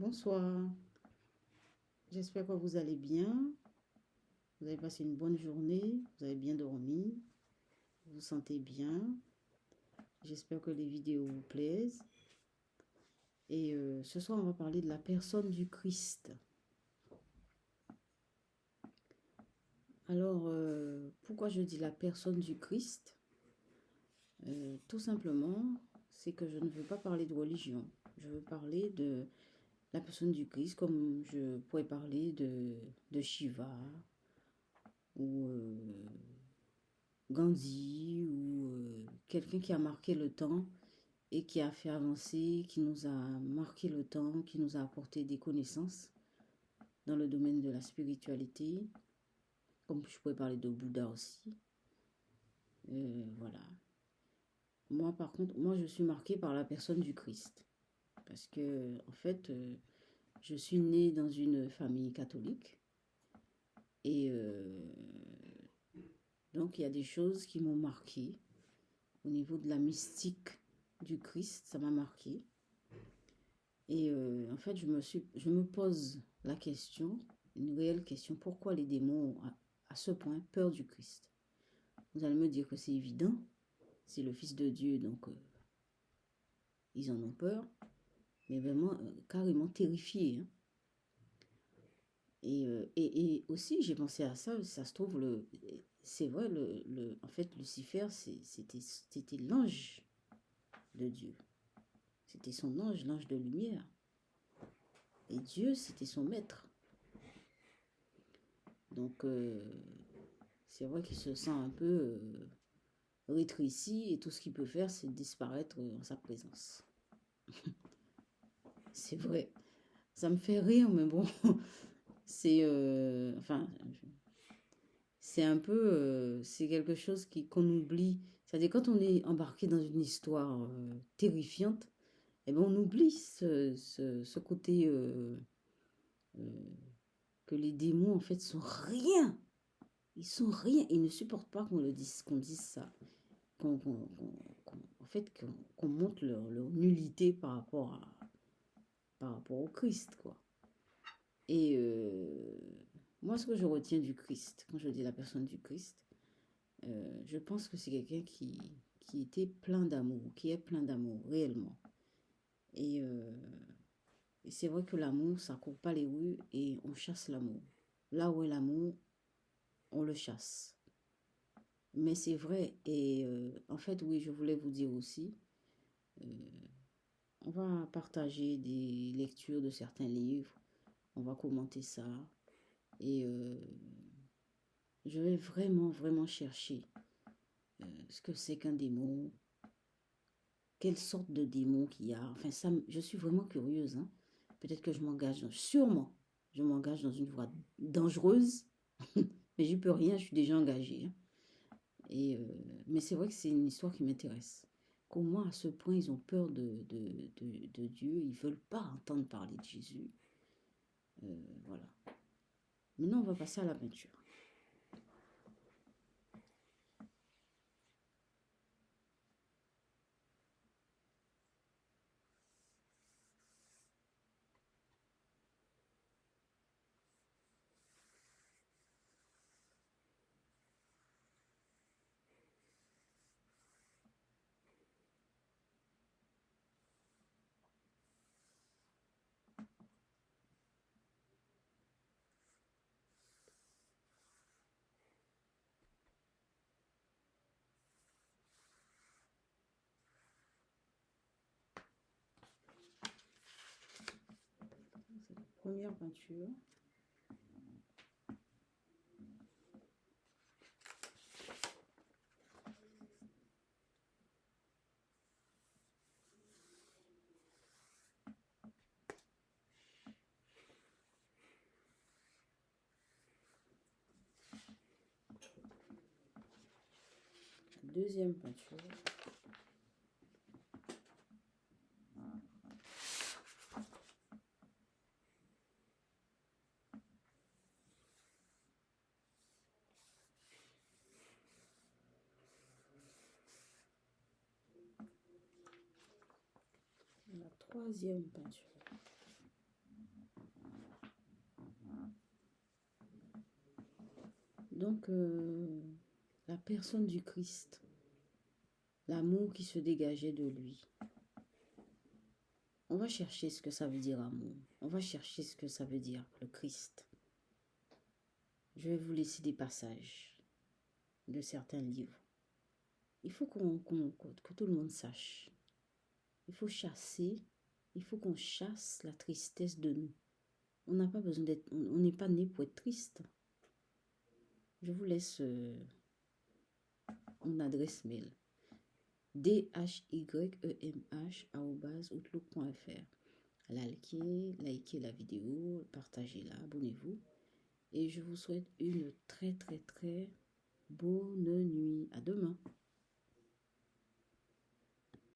Bonsoir, j'espère que vous allez bien, vous avez passé une bonne journée, vous avez bien dormi, vous vous sentez bien. J'espère que les vidéos vous plaisent. Et ce soir, on va parler de la personne du Christ. Alors, pourquoi je dis la personne du Christ? Tout simplement, c'est que je ne veux pas parler de religion. Je veux parler de la personne du Christ comme je pourrais parler de Shiva ou Gandhi ou quelqu'un qui a marqué le temps et qui a fait avancer, qui nous a marqué le temps, qui nous a apporté des connaissances dans le domaine de la spiritualité, comme je pourrais parler de Bouddha aussi. Voilà. Moi, par contre, moi, je suis marquée par la personne du Christ. Parce que, en fait, je suis née dans une famille catholique. Et donc, il y a des choses qui m'ont marquée. Au niveau de la mystique du Christ, ça m'a marqué. Et en fait, je me pose la question, une réelle question, pourquoi les démons ont à ce point peur du Christ? Vous allez me dire que c'est évident, c'est le Fils de Dieu, donc ils en ont peur, mais vraiment carrément terrifiés. Hein. Et aussi, j'ai pensé à ça, ça se trouve, c'est vrai, en fait, Lucifer, c'était l'ange de Dieu. C'était son ange, l'ange de lumière. Et Dieu, c'était son maître. Donc, c'est vrai qu'il se sent un peu rétréci et tout ce qu'il peut faire, c'est disparaître en sa présence. C'est vrai. Ça me fait rire, mais bon, c'est enfin, c'est un peu, c'est quelque chose qu'on oublie. C'est-à-dire quand on est embarqué dans une histoire terrifiante, eh ben on oublie ce côté euh, que les démons en fait sont rien. Ils sont rien. Ils ne supportent pas qu'on dise ça. En fait, qu'on montre leur nullité par rapport au Christ, quoi. Et moi, ce que je retiens du Christ, quand je dis la personne du Christ, je pense que c'est quelqu'un qui était plein d'amour, qui est plein d'amour, réellement. Et, euh, et c'est vrai que l'amour, ça court pas les rues et on chasse l'amour. Là où est l'amour, on le chasse. Mais c'est vrai, et en fait, oui, je voulais vous dire aussi, euh, on va partager des lectures de certains livres, on va commenter ça, et je vais vraiment, vraiment chercher ce que c'est qu'un démon, quelle sorte de démon qu'il y a. Enfin, ça, je suis vraiment curieuse. Hein. Peut-être que sûrement, je m'engage dans une voie dangereuse, mais j'y peux rien, je suis déjà engagée. Hein. Et, mais c'est vrai que c'est une histoire qui m'intéresse. Comment à ce point ils ont peur de Dieu, ils ne veulent pas entendre parler de Jésus. Voilà. Maintenant, on va passer à la peinture. C'est la première peinture. La deuxième peinture. La troisième peinture. Donc, la personne du Christ, l'amour qui se dégageait de lui. On va chercher ce que ça veut dire amour. On va chercher ce que ça veut dire le Christ. Je vais vous laisser des passages de certains livres. Il faut que tout le monde sache. Il faut chasser, il faut qu'on chasse la tristesse de nous. On n'a pas besoin d'être, on n'est pas né pour être triste. Je vous laisse mon adresse mail. dhyemh@outlook.fr. Likez la vidéo, partagez-la, abonnez-vous. Et je vous souhaite une très très très bonne nuit. À demain.